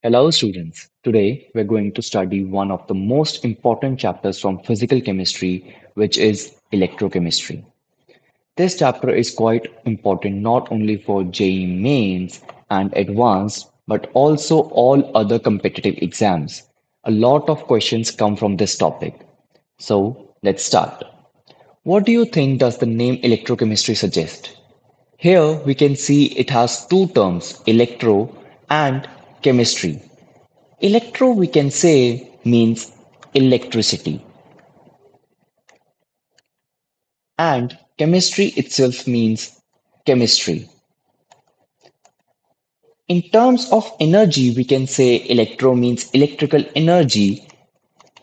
Hello students. Today we're going to study one of the most important chapters from physical chemistry, which is electrochemistry. This chapter is quite important not only for JEE mains and advanced, but also all other competitive exams. A lot of questions come from this topic. So let's start. What do you think does the name electrochemistry suggest? Here we can see it has two terms, electro and chemistry. Electro, we can say, means electricity, and chemistry itself means chemistry. In terms of energy, we can say electro means electrical energy,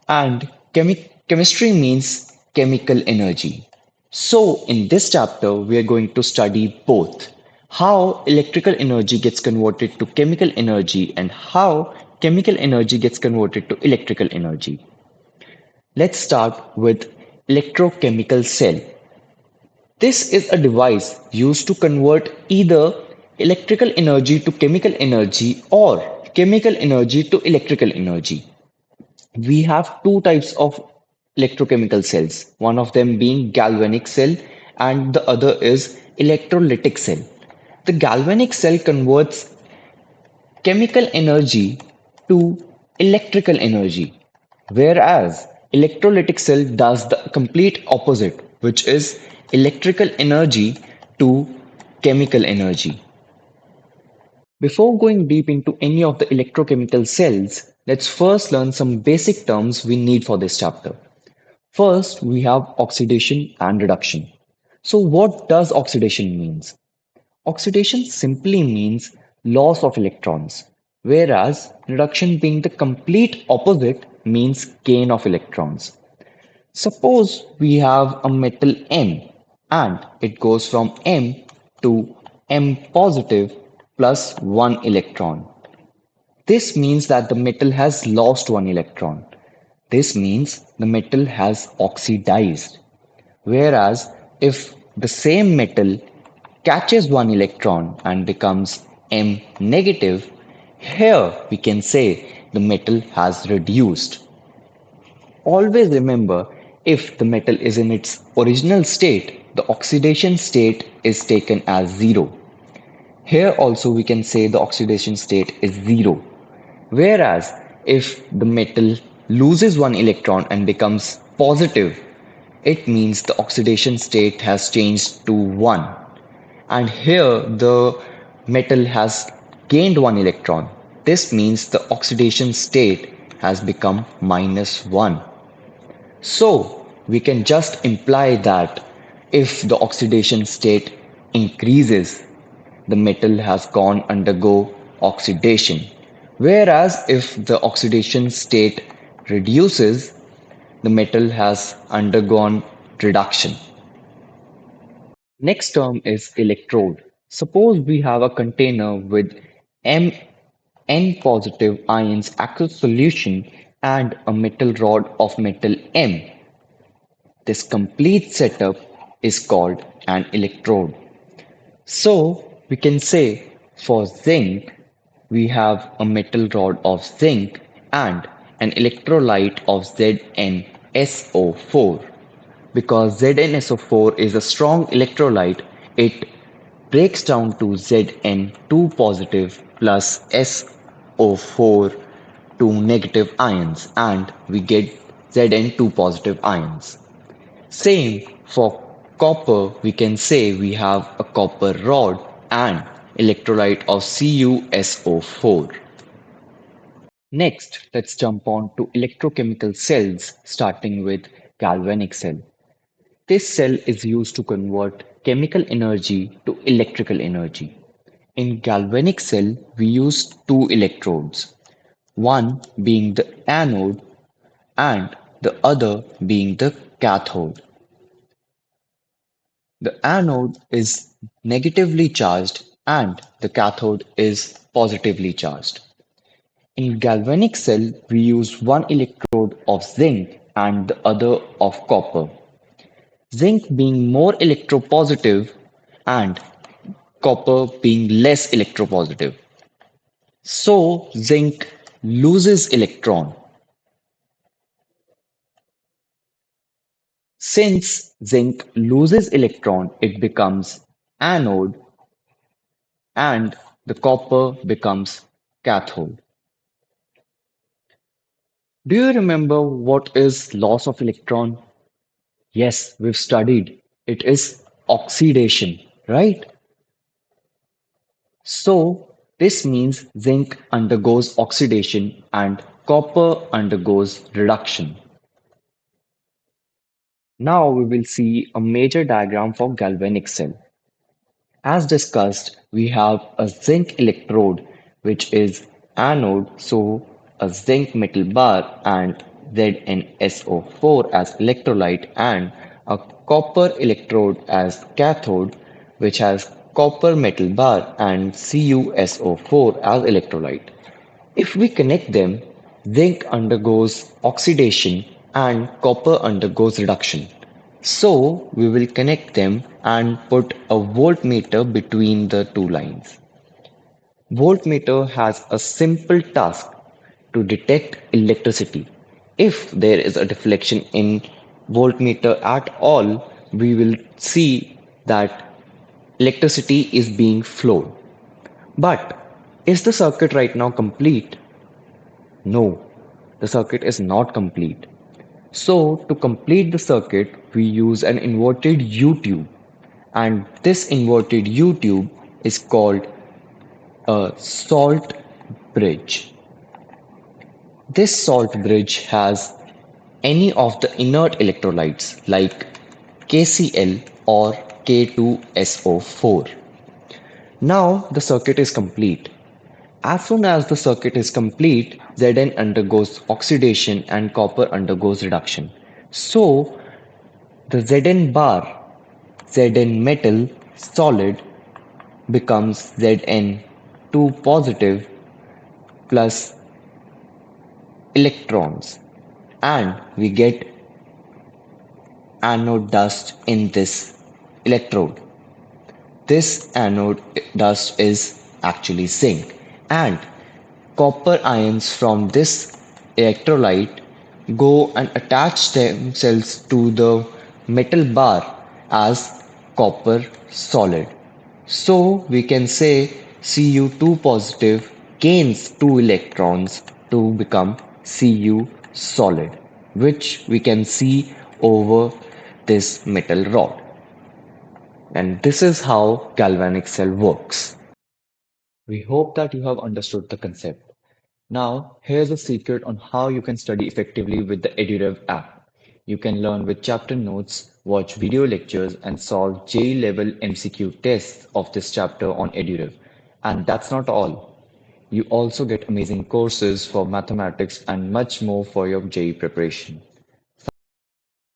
and chemistry means chemical energy. So, in this chapter, we are going to study both how electrical energy gets converted to chemical energy and how chemical energy gets converted to electrical energy. Let's start with electrochemical cell. This is a device used to convert either electrical energy to chemical energy or chemical energy to electrical energy. We have two types of electrochemical cells, one of them being galvanic cell and the other is electrolytic cell. The galvanic cell converts chemical energy to electrical energy, whereas electrolytic cell does the complete opposite, which is electrical energy to chemical energy. Before going deep into any of the electrochemical cells, let's first learn some basic terms we need for this chapter. First, we have oxidation and reduction. So what does oxidation means? Oxidation simply means loss of electrons, whereas reduction being the complete opposite means gain of electrons. Suppose we have a metal M and it goes from M to M positive plus 1 electron. This means that the metal has lost 1 electron. This means the metal has oxidized. Whereas if the same metal catches one electron and becomes M negative, here we can say the metal has reduced. Always remember, if the metal is in its original state, the oxidation state is taken as 0. Here also we can say the oxidation state is 0. Whereas if the metal loses one electron and becomes positive, it means the oxidation state has changed to 1. And here the metal has gained one electron. This means the oxidation state has become -1. So we can just imply that if the oxidation state increases, the metal has gone undergo oxidation. Whereas if the oxidation state reduces, the metal has undergone reduction. Next term is electrode. Suppose we have a container with N positive ions aqueous solution and a metal rod of metal M. This complete setup is called an electrode. So we can say for zinc, we have a metal rod of zinc and an electrolyte of ZnSO4. Because ZnSO4 is a strong electrolyte, it breaks down to Zn2 positive plus SO4 two negative ions and we get Zn2 positive ions. Same for copper, we can say we have a copper rod and electrolyte of CuSO4. Next, let's jump on to electrochemical cells starting with galvanic cell. This cell is used to convert chemical energy to electrical energy. In galvanic cell, we use two electrodes, one being the anode and the other being the cathode. The anode is negatively charged and the cathode is positively charged. In galvanic cell, we use one electrode of zinc and the other of copper. Zinc being more electropositive and copper being less electropositive. So zinc loses electron. Since zinc loses electron, it becomes anode and the copper becomes cathode. Do you remember what is loss of electron? Yes, we've studied. It is oxidation, right? So this means zinc undergoes oxidation and copper undergoes reduction. Now we will see a major diagram for galvanic cell. As discussed, we have a zinc electrode which is anode, so a zinc metal bar and ZnSO4 as electrolyte and a copper electrode as cathode which has copper metal bar and CuSO4 as electrolyte. If we connect them, zinc undergoes oxidation and copper undergoes reduction. So we will connect them and put a voltmeter between the two lines. Voltmeter has a simple task to detect electricity. If there is a deflection in voltmeter at all, we will see that electricity is being flowed. But is the circuit right now complete? No, the circuit is not complete. So to complete the circuit, we use an inverted U-tube, and this inverted U-tube is called a salt bridge. This salt bridge has any of the inert electrolytes like KCl or K2SO4. Now the circuit is complete. As soon as the circuit is complete, Zn undergoes oxidation and copper undergoes reduction. So the Zn bar, Zn metal solid becomes Zn2 positive plus electrons and we get anode dust in this electrode. This anode dust is actually zinc and copper ions from this electrolyte go and attach themselves to the metal bar as copper solid. So we can say Cu2 positive gains 2 electrons to become Cu solid, which we can see over this metal rod. And this is how galvanic cell works. We hope that you have understood the concept. Now, here's a secret on how you can study effectively with the EduRev app. You can learn with chapter notes, watch video lectures, and solve JEE level MCQ tests of this chapter on EduRev. And that's not all. You also get amazing courses for mathematics and much more for your JEE preparation.